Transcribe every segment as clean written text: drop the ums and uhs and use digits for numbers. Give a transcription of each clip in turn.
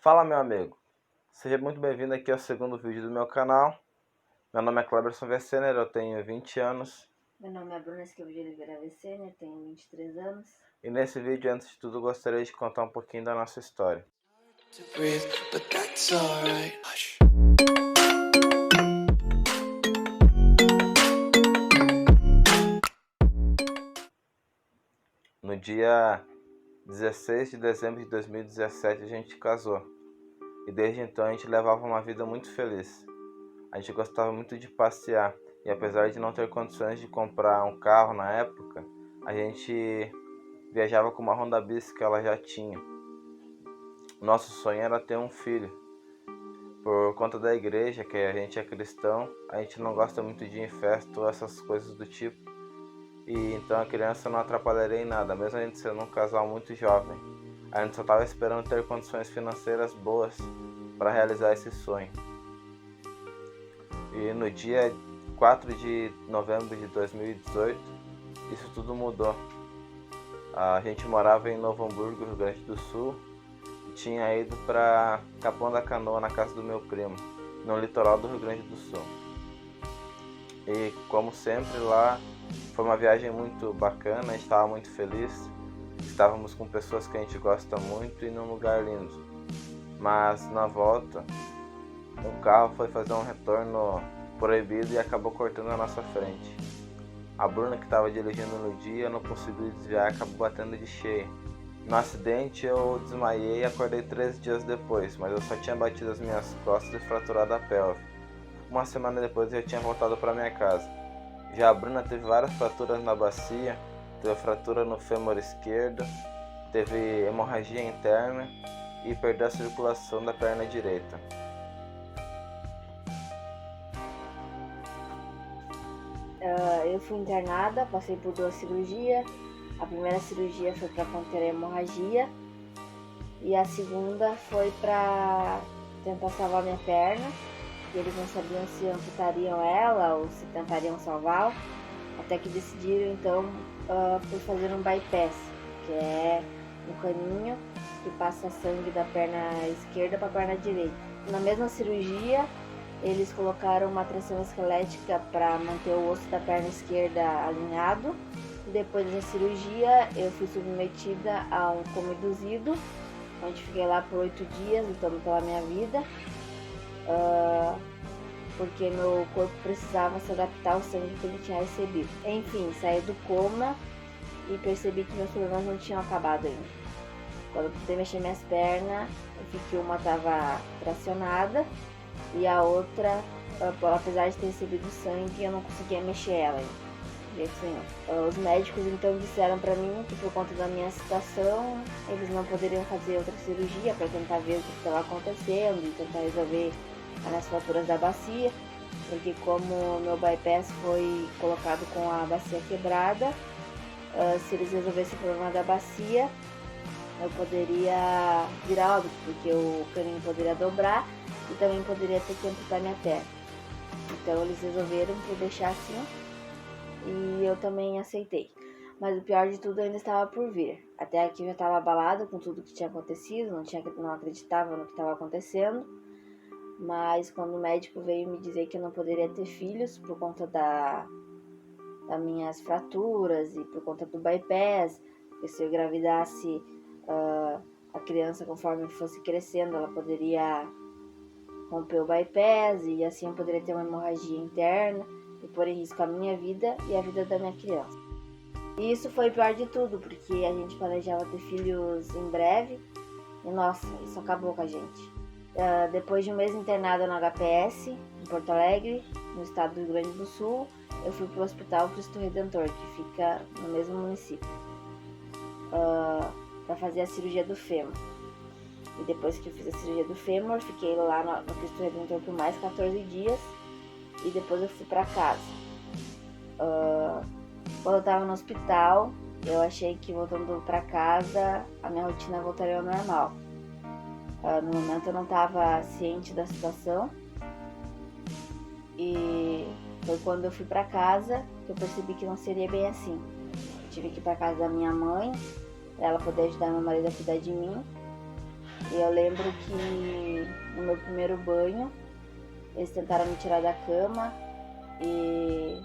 Fala, meu amigo, seja muito bem-vindo aqui ao segundo vídeo do meu canal. Meu nome é Cleberson Vessener, eu tenho 20 anos. Meu nome é Bruna Silva de Oliveira Vessener, tenho 23 anos. E nesse vídeo, antes de tudo, gostaria de contar um pouquinho da nossa história. No dia 16 de dezembro de 2017 a gente casou. E desde então a gente levava uma vida muito feliz. A gente gostava muito de passear. E apesar de não ter condições de comprar um carro na época, a gente viajava com uma Honda Bis que ela já tinha. Nosso sonho era ter um filho. Por conta da igreja, que a gente é cristão, a gente não gosta muito de ir em festa ou essas coisas do tipo. E então a criança não atrapalharia em nada, mesmo a gente sendo um casal muito jovem. A gente só estava esperando ter condições financeiras boas para realizar esse sonho. E no dia 4 de novembro de 2018, isso tudo mudou. A gente morava em Novo Hamburgo, Rio Grande do Sul, e tinha ido para Capão da Canoa, na casa do meu primo, no litoral do Rio Grande do Sul. E como sempre lá, foi uma viagem muito bacana, a gente estava muito feliz, estávamos com pessoas que a gente gosta muito e num lugar lindo. Mas na volta, um carro foi fazer um retorno proibido e acabou cortando a nossa frente. A Bruna, que estava dirigindo no dia, não conseguiu desviar e acabou batendo de cheio. No acidente eu desmaiei e acordei 3 dias depois, mas eu só tinha batido as minhas costas e fraturado a pelve. Uma semana depois eu tinha voltado para minha casa. Já a Bruna teve várias fraturas na bacia, teve fratura no fêmur esquerdo, teve hemorragia interna e perdeu a circulação da perna direita. Eu fui internada, passei por 2 cirurgias. A primeira cirurgia foi para conter a hemorragia e a segunda foi para tentar salvar minha perna. Eles não sabiam se amputariam ela ou se tentariam salvar, até que decidiram então por fazer um bypass, que é um caninho que passa sangue da perna esquerda para a perna direita. Na mesma cirurgia, eles colocaram uma tração esquelética para manter o osso da perna esquerda alinhado. Depois da cirurgia, eu fui submetida a um coma induzido, onde fiquei lá por 8 dias lutando pela minha vida, porque meu corpo precisava se adaptar ao sangue que ele tinha recebido. Enfim, saí do coma e percebi que meus problemas não tinham acabado ainda. Quando eu tentei mexer minhas pernas, eu vi que uma estava tracionada e a outra, apesar de ter recebido sangue, eu não conseguia mexer ela de jeito nenhum. Os médicos então disseram pra mim que por conta da minha situação, eles não poderiam fazer outra cirurgia para tentar ver o que estava acontecendo e tentar resolver as fraturas da bacia, porque como meu bypass foi colocado com a bacia quebrada, se eles resolvessem o problema da bacia, eu poderia virar óbito, porque o caninho poderia dobrar e também poderia ter que amputar minha perna. Então eles resolveram por deixar assim e eu também aceitei. Mas o pior de tudo ainda estava por vir. Até aqui eu já estava abalada com tudo que tinha acontecido, não acreditava no que estava acontecendo. Mas quando o médico veio me dizer que eu não poderia ter filhos por conta das minhas fraturas e por conta do bypass, que se eu engravidasse a criança, conforme fosse crescendo, ela poderia romper o bypass e assim eu poderia ter uma hemorragia interna e pôr em risco a minha vida e a vida da minha criança. E isso foi o pior de tudo, porque a gente planejava ter filhos em breve e nossa, isso acabou com a gente. Depois de um mês internada no HPS, em Porto Alegre, no estado do Rio Grande do Sul, eu fui para o Hospital Cristo Redentor, que fica no mesmo município, para fazer a cirurgia do fêmur. E depois que eu fiz a cirurgia do fêmur, fiquei lá no Cristo Redentor por mais 14 dias e depois eu fui para casa. Quando eu estava no hospital, eu achei que voltando para casa a minha rotina voltaria ao normal. No momento eu não estava ciente da situação e foi quando eu fui para casa que eu percebi que não seria bem assim. Eu tive que ir para casa da minha mãe, para ela poder ajudar meu marido a cuidar de mim. E eu lembro que no meu primeiro banho, eles tentaram me tirar da cama e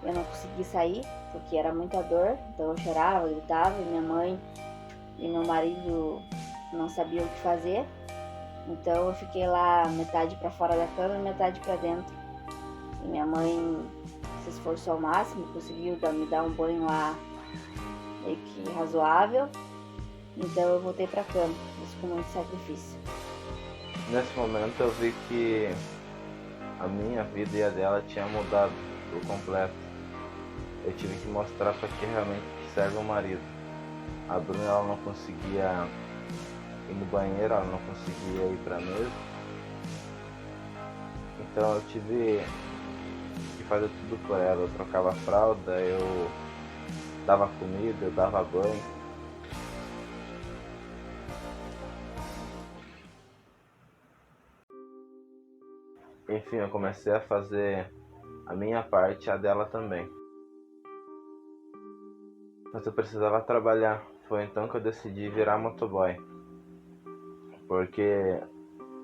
eu não consegui sair, porque era muita dor. Então eu chorava, gritava, e minha mãe e meu marido não sabiam o que fazer. Então eu fiquei lá metade para fora da cama e metade para dentro. E minha mãe se esforçou ao máximo, conseguiu me dar um banho lá meio que razoável. Então eu voltei pra cama, isso com muito sacrifício. Nesse momento eu vi que a minha vida e a dela tinha mudado por completo. Eu tive que mostrar para que realmente serve um marido. A Bruna, ela não conseguia ir no banheiro, ela não conseguia ir pra mesa. Então eu tive que fazer tudo por ela. Eu trocava a fralda, eu dava comida, eu dava banho. Enfim, eu comecei a fazer a minha parte e a dela também. Mas eu precisava trabalhar. Foi então que eu decidi virar motoboy. Porque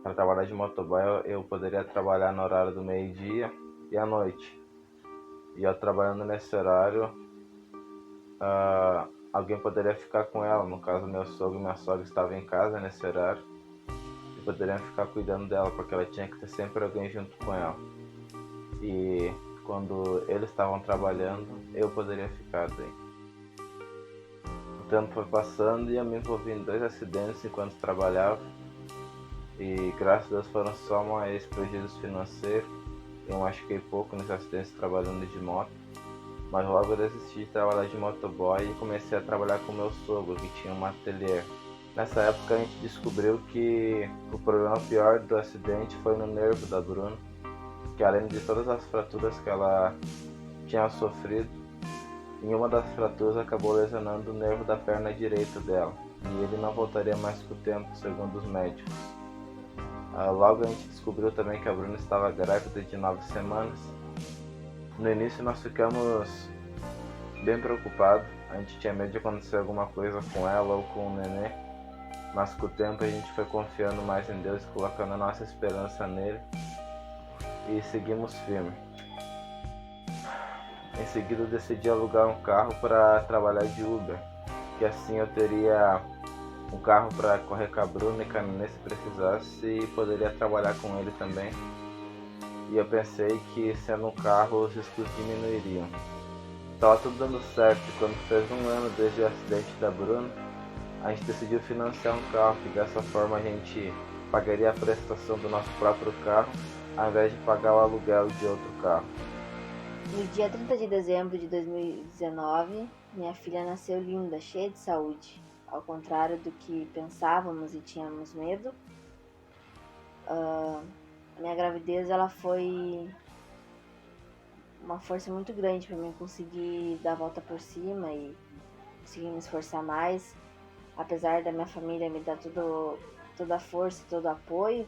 para trabalhar de motoboy eu poderia trabalhar no horário do meio-dia e à noite. E eu trabalhando nesse horário, alguém poderia ficar com ela. No caso, meu sogro e minha sogra estavam em casa nesse horário e poderiam ficar cuidando dela, porque ela tinha que ter sempre alguém junto com ela. E quando eles estavam trabalhando, eu poderia ficar daí. O tempo foi passando e eu me envolvi em 2 acidentes enquanto trabalhava. E graças a Deus foram só mais prejuízos financeiros. Eu machuquei pouco nos acidentes trabalhando de moto. Mas logo eu desisti de trabalhar de motoboy e comecei a trabalhar com meu sogro, que tinha um ateliê. Nessa época a gente descobriu que o problema pior do acidente foi no nervo da Bruna, que além de todas as fraturas que ela tinha sofrido, em uma das fraturas acabou lesionando o nervo da perna direita dela, e ele não voltaria mais com o tempo, segundo os médicos. Logo a gente descobriu também que a Bruna estava grávida de 9 semanas. No início nós ficamos bem preocupados, a gente tinha medo de acontecer alguma coisa com ela ou com o nenê, mas com o tempo a gente foi confiando mais em Deus e colocando a nossa esperança nele e seguimos firme. Em seguida eu decidi alugar um carro para trabalhar de Uber, que assim eu teria um carro para correr com a Bruna e com a Nenê se precisasse e poderia trabalhar com ele também. E eu pensei que sendo um carro os riscos diminuiriam. Estava tudo dando certo e quando fez 1 ano desde o acidente da Bruna, a gente decidiu financiar um carro, que dessa forma a gente pagaria a prestação do nosso próprio carro ao invés de pagar o aluguel de outro carro. No dia 30 de dezembro de 2019, minha filha nasceu linda, cheia de saúde. Ao contrário do que pensávamos e tínhamos medo, a minha gravidez ela foi uma força muito grande para mim conseguir dar a volta por cima e conseguir me esforçar mais. Apesar da minha família me dar toda a força e todo o apoio,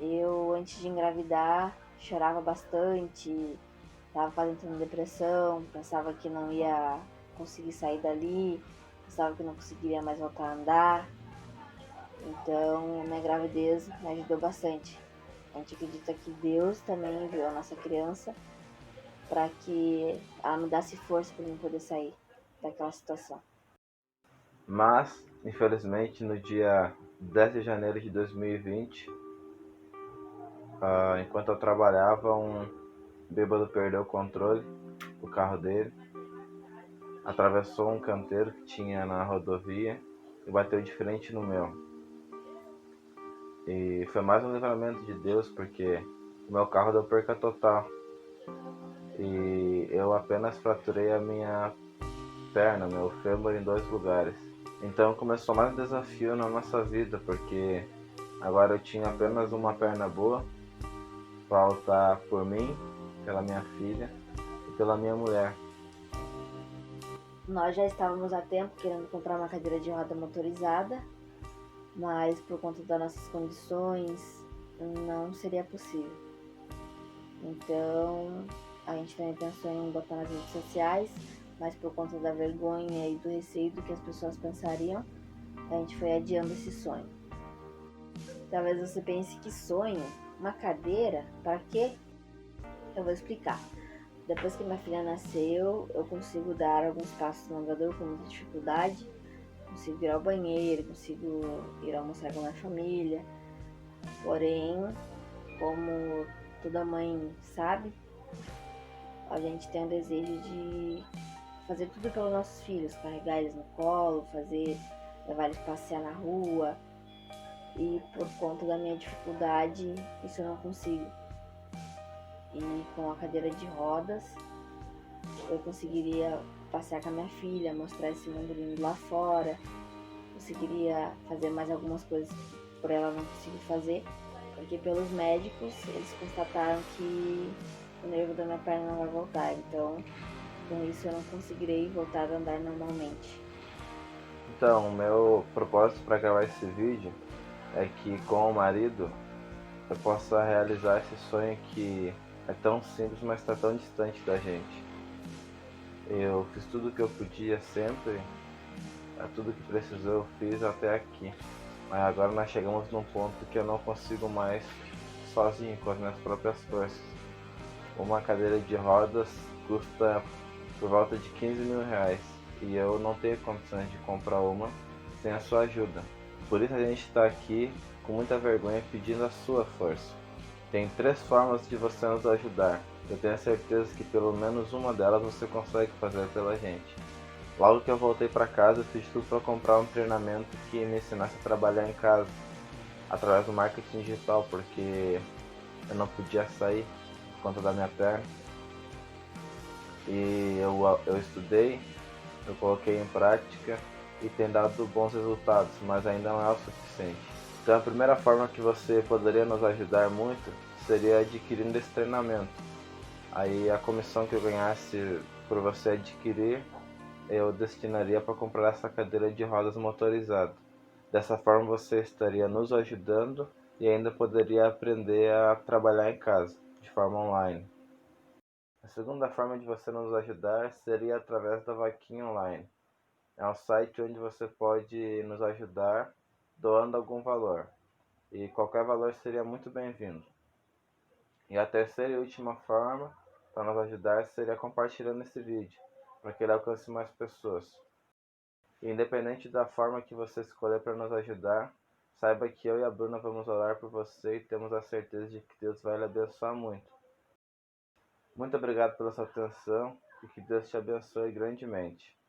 eu antes de engravidar chorava bastante, estava quase entrando em depressão, pensava que não ia conseguir sair dali, pensava que não conseguiria mais voltar a andar. Então, minha gravidez me ajudou bastante. A gente acredita que Deus também enviou a nossa criança para que ela me desse força para eu poder sair daquela situação. Mas, infelizmente, no dia 10 de janeiro de 2020, enquanto eu trabalhava, um bêbado perdeu o controle do carro dele, atravessou um canteiro que tinha na rodovia e bateu de frente no meu. E foi mais um livramento de Deus, porque o meu carro deu perca total. E eu apenas fraturei a minha perna, meu fêmur, em 2 lugares. Então começou mais um desafio na nossa vida, porque agora eu tinha apenas uma perna boa para lutar por mim, pela minha filha e pela minha mulher. Nós já estávamos há tempo querendo comprar uma cadeira de roda motorizada, mas por conta das nossas condições não seria possível. Então a gente também pensou em botar nas redes sociais, mas por conta da vergonha e do receio do que as pessoas pensariam, a gente foi adiando esse sonho. Talvez você pense que sonho, uma cadeira, para quê? Eu vou explicar. Depois que minha filha nasceu, eu consigo dar alguns passos no andador com muita dificuldade. Consigo ir ao banheiro, consigo ir almoçar com a minha família. Porém, como toda mãe sabe, a gente tem um desejo de fazer tudo pelos nossos filhos, carregar eles no colo, levar eles passear na rua. E por conta da minha dificuldade, isso eu não consigo. E com a cadeira de rodas, eu conseguiria passear com a minha filha, mostrar esse mundo lindo lá fora, conseguiria fazer mais algumas coisas que por ela não consigo fazer, porque pelos médicos eles constataram que o nervo da minha perna não vai voltar, então com isso eu não conseguirei voltar a andar normalmente. Então, o meu propósito para gravar esse vídeo é que com o marido eu possa realizar esse sonho que é tão simples, mas está tão distante da gente. Eu fiz tudo o que eu podia sempre, tudo que precisou eu fiz até aqui. Mas agora nós chegamos num ponto que eu não consigo mais sozinho, com as minhas próprias forças. Uma cadeira de rodas custa por volta de 15 mil reais e eu não tenho condições de comprar uma sem a sua ajuda. Por isso a gente está aqui com muita vergonha pedindo a sua força. Tem 3 formas de você nos ajudar. Eu tenho certeza que pelo menos uma delas você consegue fazer pela gente. Logo que eu voltei para casa, eu fiz tudo para comprar um treinamento que me ensinasse a trabalhar em casa, através do marketing digital, porque eu não podia sair por conta da minha perna. E eu estudei, eu coloquei em prática e tem dado bons resultados, mas ainda não é o suficiente. Então a primeira forma que você poderia nos ajudar muito seria adquirindo esse treinamento. Aí a comissão que eu ganhasse por você adquirir, eu destinaria para comprar essa cadeira de rodas motorizada. Dessa forma você estaria nos ajudando e ainda poderia aprender a trabalhar em casa, de forma online. A segunda forma de você nos ajudar seria através da Vaquinha Online. É um site onde você pode nos ajudar doando algum valor. E qualquer valor seria muito bem-vindo. E a terceira e última forma para nos ajudar seria compartilhando esse vídeo, para que ele alcance mais pessoas. E independente da forma que você escolher para nos ajudar, saiba que eu e a Bruna vamos orar por você e temos a certeza de que Deus vai lhe abençoar muito. Muito obrigado pela sua atenção e que Deus te abençoe grandemente.